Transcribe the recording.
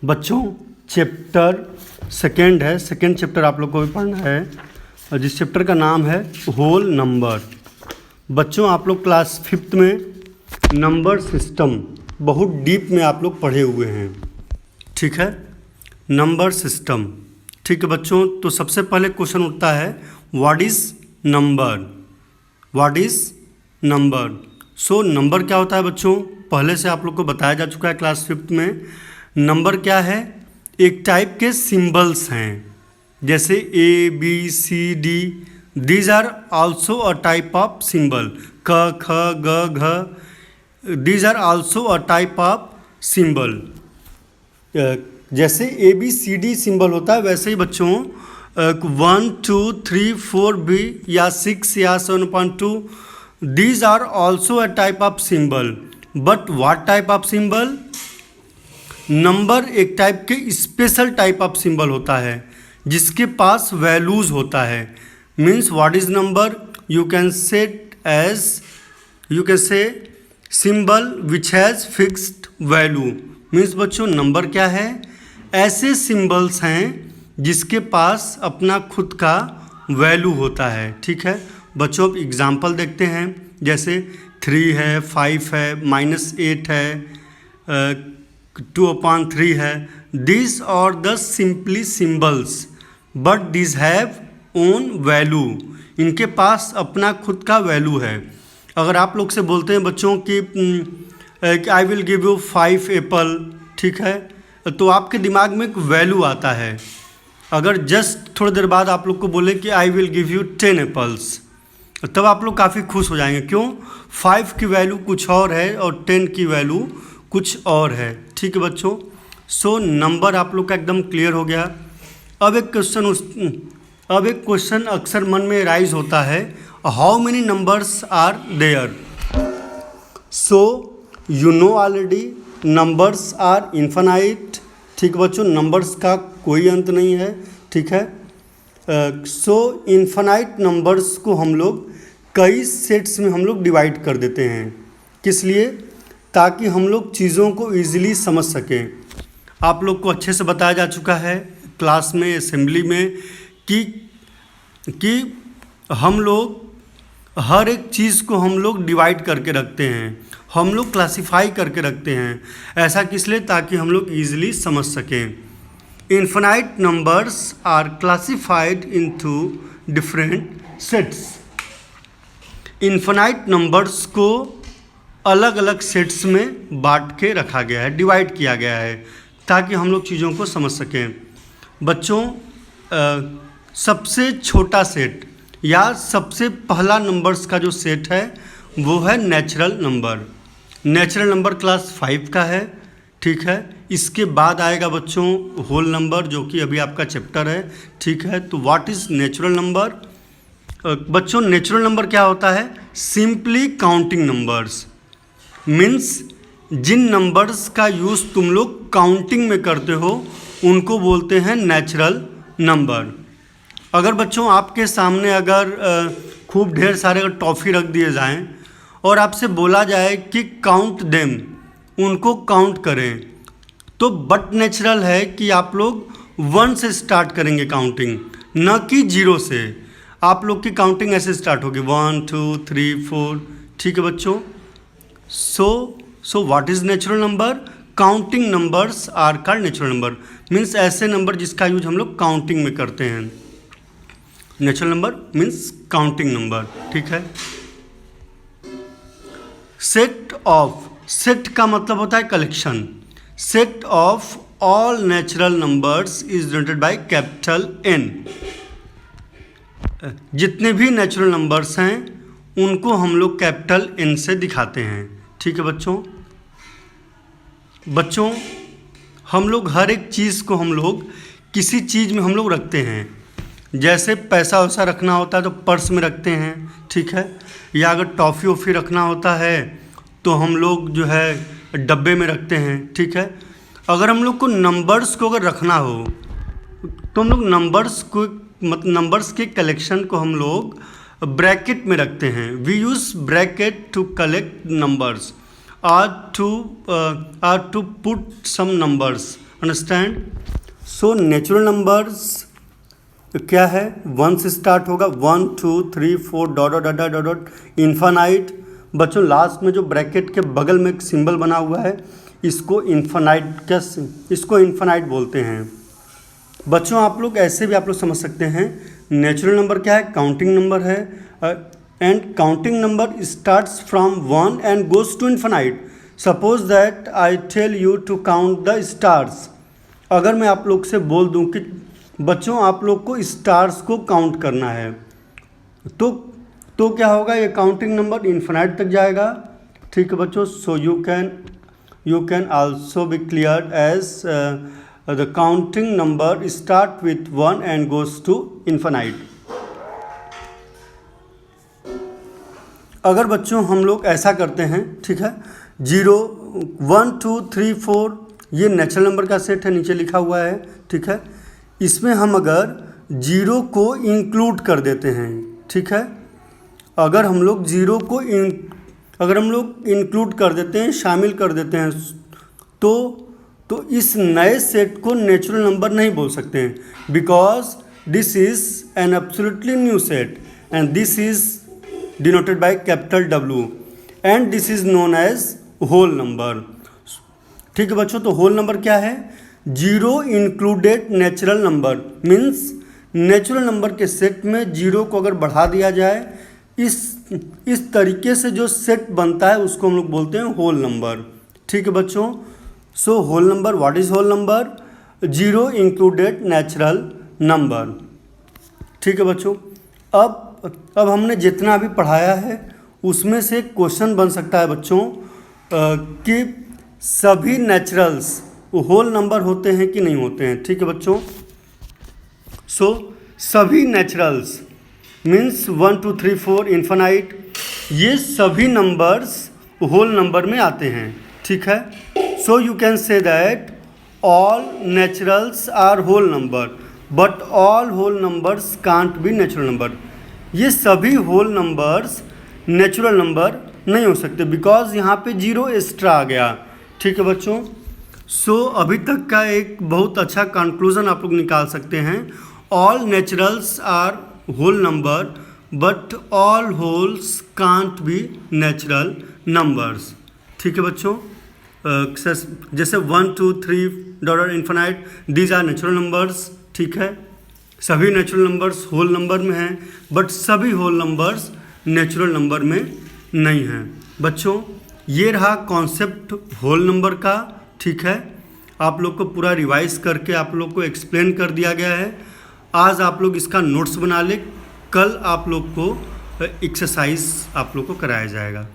बच्चों chapter second है, second chapter आप लोग को भी पढ़ना है और जिस चैप्टर का नाम है होल नंबर। बच्चों आप लोग क्लास 5th में नंबर सिस्टम बहुत डीप में आप लोग पढ़े हुए हैं, ठीक है। नंबर सिस्टम, ठीक है बच्चों। तो सबसे पहले क्वेश्चन उठता है what is number, what is number. So number क्या होता है बच्चों, पहले से आप लोग को बताया जा चुका है क्लास 5th में। नंबर क्या है, एक टाइप के सिंबल्स हैं, जैसे A B C D, these are also a type of symbol. क ख ग घ, these are also a type of symbol. जैसे A B C D symbol होता है वैसे ही बच्चों 1 2 3 4 भी या 6 या 7.2, these are also a type of symbol. But what type of symbol, number एक टाइप के स्पेशल टाइप ऑफ सिंबल होता है जिसके पास वैल्यूज होता है। Means what is number, you can set as, you can say symbol which has fixed value. Means बच्चों number क्या है, ऐसे सिंबल्स हैं जिसके पास अपना खुद का वैल्यू होता है, ठीक है बच्चों। अब एग्जाम्पल देखते हैं, जैसे 3 है, 5 है, -8 है, 2/3 है। These are the simply symbols but these have own value। इनके पास अपना खुद का वैल्यू है। अगर आप लोग से बोलते हैं बच्चों कि I will give you 5 Apple, ठीक है, तो आपके दिमाग में एक वैल्यू आता है। अगर जस्ट थोड़ी देर बाद आप लोग को बोले कि I will give you 10 apples, तब आप लोग काफ़ी खुश हो जाएंगे। क्यों, 5 की वैल्यू कुछ और है और 10 की वैल्यू कुछ और है, ठीक है बच्चों। सो नंबर आप लोग का एकदम क्लियर हो गया। अब एक क्वेश्चन अक्सर मन में राइज होता है, how many numbers are there. So you know already numbers are infinite, ठीक बच्चों, नंबर्स का कोई अंत नहीं है, ठीक है। सो इन्फिनाइट नंबर्स को हम लोग कई सेट्स में हम लोग डिवाइड कर देते हैं, किस लिए, ताकि हम लोग चीज़ों को ईजिली समझ सकें। आप लोग को अच्छे से बताया जा चुका है क्लास में, असेंबली में कि हम लोग हर एक चीज़ को हम लोग डिवाइड करके रखते हैं, हम लोग क्लासिफाई करके रखते हैं। ऐसा किस लिए, ताकि हम लोग ईजिली समझ सकें। Infinite numbers are classified into different sets. Infinite numbers को अलग अलग सेट्स में बांट के रखा गया है, डिवाइड किया गया है, ताकि हम लोग चीज़ों को समझ सकें। बच्चों सबसे छोटा सेट या सबसे पहला नंबर्स का जो सेट है वो है natural number. Natural number class 5 का है, ठीक है। इसके बाद आएगा बच्चों होल नंबर, जो कि अभी आपका चैप्टर है, ठीक है। तो व्हाट इज़ नेचुरल नंबर। बच्चों नेचुरल नंबर क्या होता है, सिंपली काउंटिंग नंबर्स। मीन्स जिन नंबर्स का यूज़ तुम लोग काउंटिंग में करते हो उनको बोलते हैं नेचुरल नंबर। अगर बच्चों आपके सामने अगर खूब ढेर सारे अगर टॉफ़ी रख दिए जाएं और आपसे बोला जाए कि काउंट देम, उनको काउंट करें, तो बट नेचुरल है कि आप लोग 1 से स्टार्ट करेंगे काउंटिंग, न कि 0 से। आप लोग की काउंटिंग ऐसे स्टार्ट होगी 1 2 3 4, ठीक है बच्चों। So what is natural number, counting numbers are called natural number. Means ऐसे नंबर जिसका यूज हम लोग काउंटिंग में करते हैं। Natural number means counting number, ठीक है। सेट ऑफ, सेट का मतलब होता है collection. Set of all natural numbers is denoted by capital N। जितने भी नेचुरल नंबर्स हैं उनको हम लोग कैपिटल N से दिखाते हैं, ठीक है बच्चों हम लोग हर एक चीज़ को हम लोग किसी चीज़ में हम लोग रखते हैं। जैसे पैसा वैसा रखना होता है तो पर्स में रखते हैं, ठीक है, या अगर टॉफ़ी वॉफ़ी रखना होता है तो हम लोग जो है डब्बे में रखते हैं, ठीक है। अगर हम लोग को नंबर्स को अगर रखना हो तो हम लोग नंबर्स को नंबर्स के कलेक्शन को हम लोग ब्रैकेट में रखते हैं। We use bracket to collect numbers or to put some numbers understand. So natural numbers क्या है, 1 से स्टार्ट होगा, 1 2 3 4 dot dot dot dot dot infinite. बच्चों लास्ट में जो ब्रैकेट के बगल में एक सिंबल बना हुआ है इसको इन्फानाइट बोलते हैं। बच्चों आप लोग ऐसे भी आप लोग समझ सकते हैं, नेचुरल नंबर क्या है, काउंटिंग नंबर है, and counting number starts from 1 and goes to infinite. Suppose that I tell you to count the stars. अगर मैं आप लोग से बोल दूं कि बच्चों आप लोग को स्टार्स को काउंट करना है, तो क्या होगा, ये काउंटिंग नंबर इन्फिनाइट तक जाएगा। ठीक है बच्चों। So you can also be clear as the counting number start with 1 and goes to infinite. अगर बच्चों हम लोग ऐसा करते हैं, ठीक है, 0 1 2 3 4 ये नेचुरल नंबर का सेट है, नीचे लिखा हुआ है, ठीक है। इसमें हम अगर 0 को इंक्लूड कर देते हैं, ठीक है, अगर हम लोग 0 को इंक्लूड कर देते हैं, शामिल कर देते हैं, तो इस नए सेट को नेचुरल नंबर नहीं बोल सकते हैं, because this is an absolutely new set and this is denoted by capital W and this is known as whole number. ठीक है बच्चों। तो होल नंबर क्या है, 0 included natural number, means natural number के सेट में 0 को अगर बढ़ा दिया जाए, इस तरीके से जो सेट बनता है उसको हम लोग बोलते हैं होल नंबर। ठीक है बच्चों। So whole number, what is whole number, 0 included natural number. ठीक है बच्चों। अब हमने जितना भी पढ़ाया है उसमें से क्वेश्चन बन सकता है बच्चों कि सभी नेचुरल्स होल नंबर होते हैं कि नहीं होते हैं। ठीक है बच्चों। सो सभी नेचुरल्स मीन्स 1 2 3 4 इन्फिनाइट, ये सभी नंबर्स होल नंबर में आते हैं। ठीक है। So you can say that all naturals are whole number but all whole numbers can't be natural number. ये सभी होल नंबर्स नेचुरल नंबर नहीं हो सकते बिकॉज यहाँ पे 0 एक्स्ट्रा आ गया। ठीक है बच्चों। सो अभी तक का एक बहुत अच्छा कंक्लूजन आप लोग निकाल सकते हैं, all naturals are whole number but all wholes can't be natural numbers. ठीक है बच्चों। जैसे 1 2 3 dot infinite, these are natural numbers. ठीक है। सभी नेचुरल नंबर्स होल नंबर में हैं बट सभी होल नंबर्स नेचुरल नंबर में नहीं हैं। बच्चों ये रहा कॉन्सेप्ट होल नंबर का। ठीक है। आप लोग को पूरा रिवाइज करके आप लोग को एक्सप्लेन कर दिया गया है। आज आप लोग इसका नोट्स बना ले, कल आप लोग को एक्सरसाइज आप लोग को कराया जाएगा।